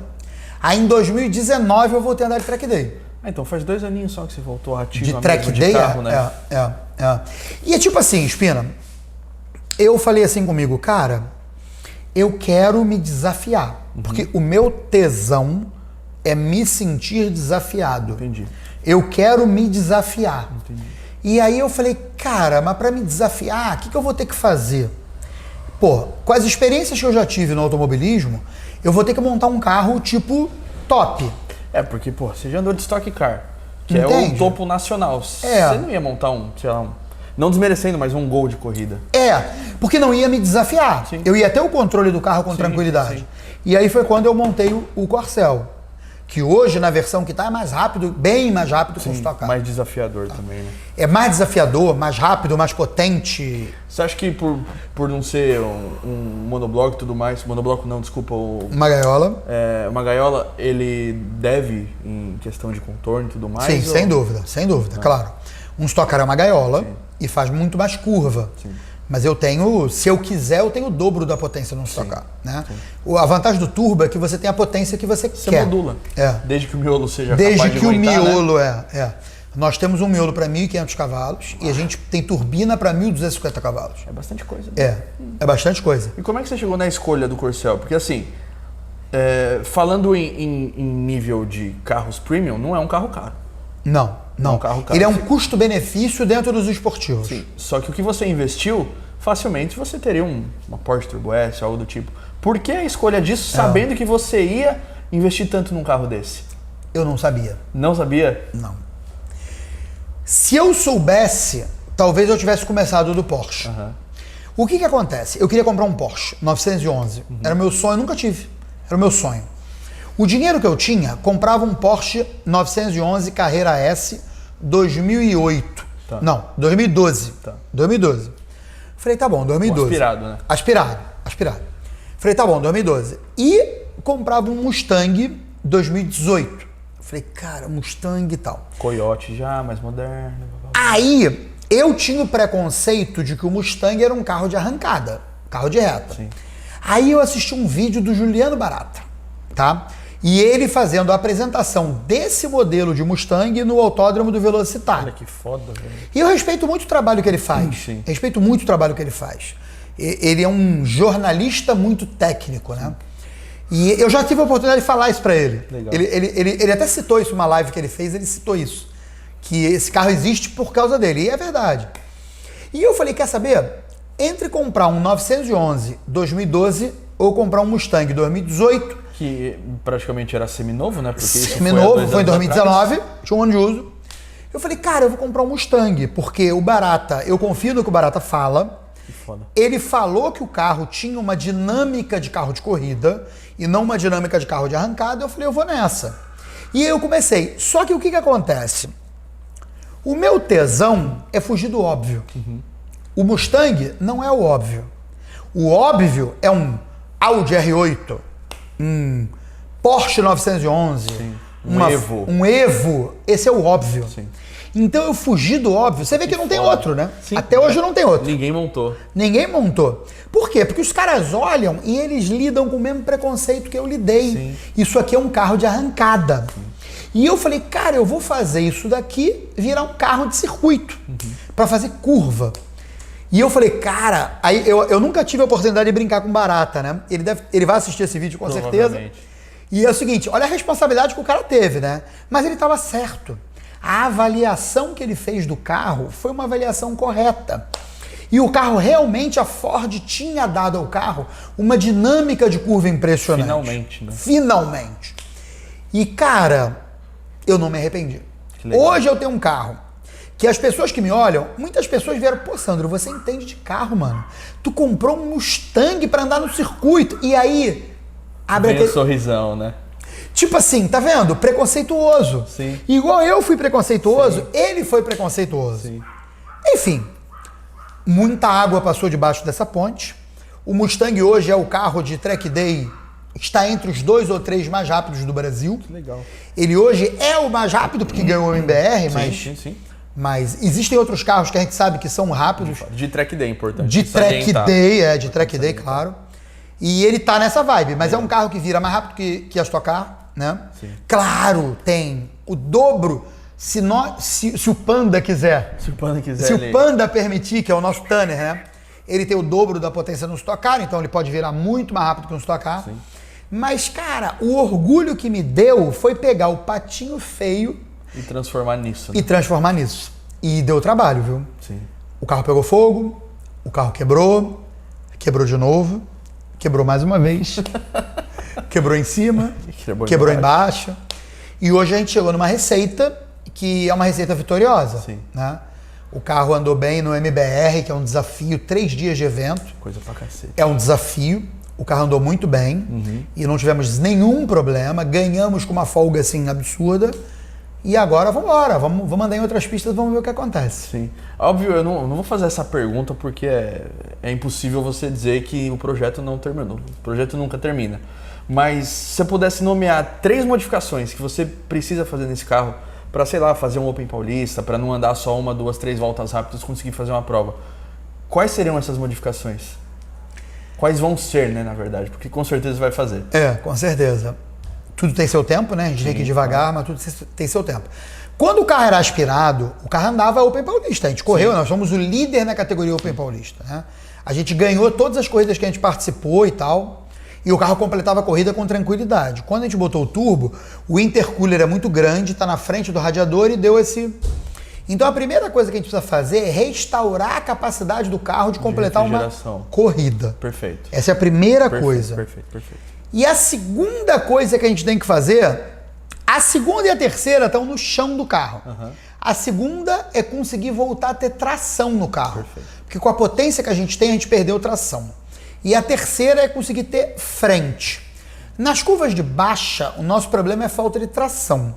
Aí em 2019 eu voltei a andar de track day. Então faz 2 aninhos só que você voltou ativo De track day? de carro, né? E é tipo assim, Espina, eu falei assim comigo, cara, eu quero me desafiar. Porque o meu tesão é me sentir desafiado. Entendi. Eu quero me desafiar. Entendi. E aí eu falei, cara, mas pra me desafiar, o que eu vou ter que fazer? Pô, com as experiências que eu já tive no automobilismo, eu vou ter que montar um carro tipo top. Porque, pô, você já andou de Stock Car, que Entende? é o topo nacional. Você não ia montar sei lá, não desmerecendo, mas um Gol de corrida. Porque não ia me desafiar. Sim. Eu ia ter o controle do carro com tranquilidade. Sim. E aí foi quando eu montei o Corcel. que hoje na versão que tá é mais rápido, bem mais rápido que o Stock Car. Mais desafiador também, né? É mais desafiador, mais rápido, mais potente. Você acha que por não ser um monobloco e tudo mais, monobloco não, desculpa, Uma gaiola. uma gaiola, ele deve em questão de contorno e tudo mais? Sim, sem dúvida, claro. Um Stock Car é uma gaiola e faz muito mais curva. Sim. Mas eu tenho, se eu quiser, eu tenho o dobro da potência no Stock Car, né? A vantagem do turbo é que você tem a potência que você Você quer. modula. Desde que o miolo seja Desde capaz de que aguentar, o miolo né? Nós temos um miolo para 1.500 cavalos e a gente tem turbina para 1.250 cavalos. É bastante coisa. Né? É bastante coisa. E como é que você chegou na escolha do Corcel? Porque assim, falando em nível de carros premium, não é um carro caro. Não. É um carro caro. Ele é um custo-benefício dentro dos esportivos. Sim. Só que o que você investiu, facilmente você teria uma Porsche Turbo S, algo do tipo. Por que a escolha disso, sabendo que você ia investir tanto num carro desse? Eu não sabia. Não sabia? Não. Se eu soubesse, talvez eu tivesse começado do Porsche. O que acontece? Eu queria comprar um Porsche 911. Era o meu sonho, eu nunca tive. Era o meu sonho. O dinheiro que eu tinha, comprava um Porsche 911 Carrera S 2008. Tá. Não, 2012. Tá. 2012. Falei, tá bom, 2012. Aspirado, né? Aspirado. Falei, tá bom, 2012. E comprava um Mustang 2018. Falei, cara, Mustang e tal. Coyote já, mais moderno. Aí, eu tinha o preconceito de que o Mustang era um carro de arrancada, carro de reta. Sim. Aí eu assisti um vídeo do Juliano Barata, tá? E ele fazendo a apresentação desse modelo de Mustang no autódromo do Velocitar. Olha que foda, velho. E eu respeito muito o trabalho que ele faz. Sim. Respeito muito o trabalho que ele faz. Ele é um jornalista muito técnico, né? E eu já tive a oportunidade de falar isso pra ele. Legal. Ele até citou isso numa live que ele fez, ele citou isso. Que esse carro existe por causa dele. E é verdade. E eu falei, quer saber? Entre comprar um 911 2012 ou comprar um Mustang 2018... Que praticamente era seminovo, né? Porque isso Seminovo, foi em 2019, atrás. tinha um ano de uso. Eu falei, cara, eu vou comprar um Mustang, porque o Barata, eu confio no que o Barata fala. Que foda. Ele falou que o carro tinha uma dinâmica de carro de corrida e não uma dinâmica de carro de arrancada. Eu falei, eu vou nessa. E aí eu comecei. Só que o que acontece? O meu tesão é fugir do óbvio. O Mustang não é o óbvio. O óbvio é um Audi R8, um Porsche 911, Sim. Evo. Um Evo. Esse é o óbvio. Sim. Então eu fugi do óbvio. Você vê que não tem outro, né? Sim. Até hoje não tem outro. Ninguém montou. Ninguém montou. Por quê? Porque os caras olham e eles lidam com o mesmo preconceito que eu lidei. Sim. Isso aqui é um carro de arrancada. E eu falei, cara, eu vou fazer isso daqui virar um carro de circuito, para fazer curva. E eu falei, cara, aí eu nunca tive a oportunidade de brincar com Barata, né? Ele vai assistir esse vídeo com certeza. E é o seguinte, olha a responsabilidade que o cara teve, né? Mas ele estava certo. A avaliação que ele fez do carro foi uma avaliação correta. E o carro, realmente, a Ford tinha dado ao carro uma dinâmica de curva impressionante. Finalmente, né? Finalmente. E, cara, eu não me arrependi. Hoje eu tenho um carro que as pessoas que me olham, muitas pessoas vieram, pô, Sandro, você entende de carro, mano. Tu comprou um Mustang pra andar no circuito. E aí, abre Vem aquele... um sorrisão, né? Tipo assim, tá vendo? Preconceituoso. Sim. Igual eu fui preconceituoso, Sim. ele foi preconceituoso. Sim. Enfim, muita água passou debaixo dessa ponte. O Mustang hoje é o carro de track day, está entre os 2 ou 3 mais rápidos do Brasil. Que legal. Ele hoje é o mais rápido porque ganhou o MBR, mas existem outros carros que a gente sabe que são rápidos. De track day, importante. De track day, de track day, claro. E ele tá nessa vibe, mas é um carro que vira mais rápido que a Stock Car, né? Sim. Claro, tem o dobro, se o Panda quiser. Se o Panda quiser. Se o Panda permitir, que é o nosso Tanner, né? Ele tem o dobro da potência no Stock Car, então ele pode virar muito mais rápido que um Stock Car. Sim. Mas, cara, o orgulho que me deu foi pegar o patinho feio E transformar nisso. Né? e transformar nisso. E deu trabalho, viu? Sim. O carro pegou fogo, o carro quebrou de novo, quebrou mais uma vez, quebrou em cima, quebrou embaixo. E hoje a gente chegou numa receita que é uma receita vitoriosa. Sim. Né? O carro andou bem no MBR, que é um desafio, 3 dias de evento. Coisa pra cacete. É um desafio. o carro andou muito bem e não tivemos nenhum problema, ganhamos com uma folga assim absurda. E agora vamos embora, vamos andar em outras pistas, vamos ver o que acontece. Sim. Óbvio, eu não vou fazer essa pergunta porque é impossível você dizer que o projeto não terminou. O projeto nunca termina. Mas se você pudesse nomear 3 modificações que você precisa fazer nesse carro para, sei lá, fazer um Open Paulista, para não andar só 1, 2, 3 voltas rápidas, conseguir fazer uma prova, quais seriam essas modificações? Quais vão ser, né, na verdade? Porque com certeza vai fazer. Com certeza. Tudo tem seu tempo, né? A gente tem que ir devagar, mas tudo tem seu tempo. Quando o carro era aspirado, o carro andava Open Paulista. A gente correu, nós somos o líder na categoria Open Paulista, né? A gente ganhou todas as corridas que a gente participou e tal, e o carro completava a corrida com tranquilidade. Quando a gente botou o turbo, o intercooler é muito grande, está na frente do radiador e deu esse... Então a primeira coisa que a gente precisa fazer é restaurar a capacidade do carro de completar uma corrida. Perfeito. Essa é a primeira coisa. Perfeito. E a segunda coisa que a gente tem que fazer, a segunda e a terceira estão no chão do carro. A segunda é conseguir voltar a ter tração no carro. Porque com a potência que a gente tem, a gente perdeu tração. E a terceira é conseguir ter frente. Nas curvas de baixa, o nosso problema é falta de tração.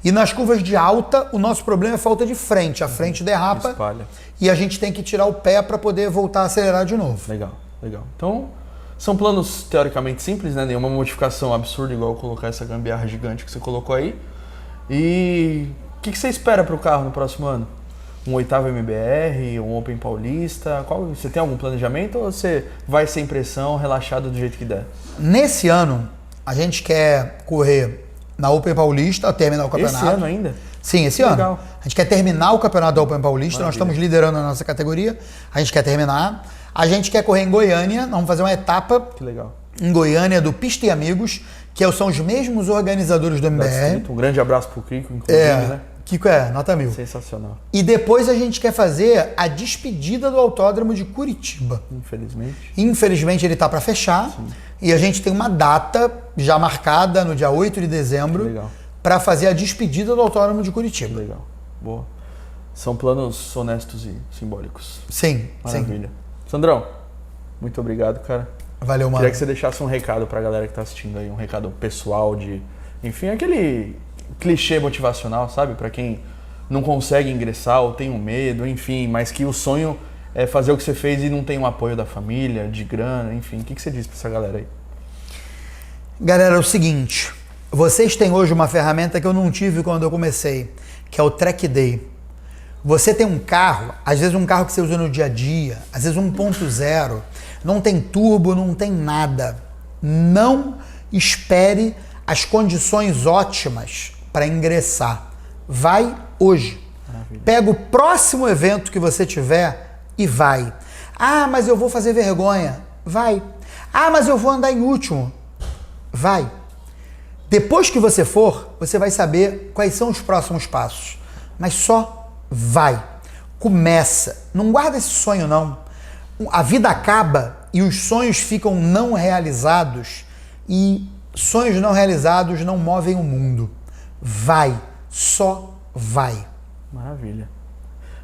E nas curvas de alta, o nosso problema é falta de frente. A frente derrapa espalha. E a gente tem que tirar o pé para poder voltar a acelerar de novo. Legal. Então, são planos teoricamente simples, né? Nenhuma modificação absurda, igual colocar essa gambiarra gigante que você colocou aí. E o que você espera para o carro no próximo ano? Um 8º MBR, um Open Paulista? Você tem algum planejamento ou você vai sem pressão, relaxado do jeito que der? Nesse ano, a gente quer correr na Open Paulista, terminar o campeonato. Esse ano ainda? Sim, esse Legal. ano. A gente quer terminar o campeonato da Open Paulista, Maravilha. Nós estamos liderando a nossa categoria, a gente quer terminar. A gente quer correr em Goiânia, nós vamos fazer uma etapa Que legal. em Goiânia do Pista e Amigos, que são os mesmos organizadores do MBR. Um grande abraço pro Kiko, inclusive, né? Kiko nota 1000. Sensacional. E depois a gente quer fazer a despedida do Autódromo de Curitiba. Infelizmente ele tá para fechar. Sim. E a gente tem uma data já marcada no dia 8 de dezembro para fazer a despedida do Autódromo de Curitiba. Legal. Boa. São planos honestos e simbólicos. Sim. Maravilha. Sandrão, muito obrigado, cara. Valeu, mano. Queria que você deixasse um recado pra galera que tá assistindo aí, um recado pessoal enfim, aquele clichê motivacional, sabe? Pra quem não consegue ingressar ou tem um medo, enfim, mas que o sonho é fazer o que você fez e não tem um apoio da família, de grana, enfim. O que você diz pra essa galera aí? Galera, é o seguinte, vocês têm hoje uma ferramenta que eu não tive quando eu comecei, que é o Track Day. Você tem um carro, às vezes um carro que você usa no dia a dia, às vezes 1.0, não tem turbo, não tem nada. Não espere as condições ótimas para ingressar. Vai hoje. Maravilha. Pega o próximo evento que você tiver e vai. Ah, mas eu vou fazer vergonha. Vai. Ah, mas eu vou andar em último. Vai. Depois que você for, você vai saber quais são os próximos passos. Mas só vai, começa, não guarda esse sonho não. A vida acaba e os sonhos ficam não realizados e sonhos não realizados não movem o mundo. Vai, só vai. Maravilha.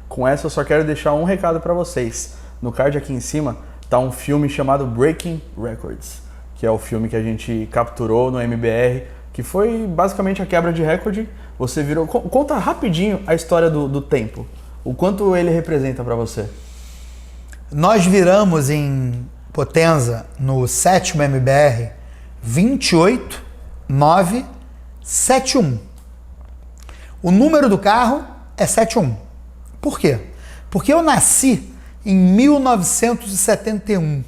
Com essa eu só quero deixar um recado para vocês. No card aqui em cima tá um filme chamado Breaking Records, que é o filme que a gente capturou no MBR, que foi basicamente a quebra de recorde. Você virou... Conta rapidinho a história do tempo. O quanto ele representa para você. Nós viramos em Potenza, no 7º MBR, 28.971. O número do carro é 71. Por quê? Porque eu nasci em 1971.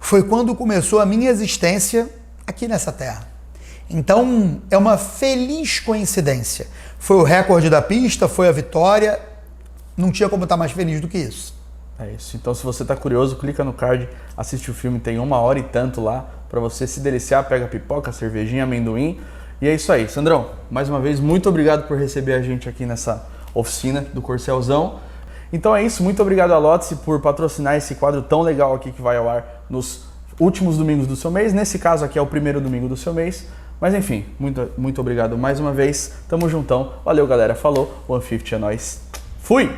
Foi quando começou a minha existência aqui nessa terra. Então, é uma feliz coincidência. Foi o recorde da pista, foi a vitória. Não tinha como estar mais feliz do que isso. É isso. Então, se você está curioso, clica no card, assiste o filme, tem 1 hora e tanto lá para você se deliciar, pega pipoca, cervejinha, amendoim. E é isso aí. Sandrão, mais uma vez, muito obrigado por receber a gente aqui nessa oficina do Corcelzão. Então é isso. Muito obrigado a Lotse por patrocinar esse quadro tão legal aqui que vai ao ar nos últimos domingos do seu mês. Nesse caso aqui é o primeiro domingo do seu mês. Mas enfim, muito obrigado mais uma vez. Tamo juntão. Valeu, galera. Falou. 150 é nóis. Fui!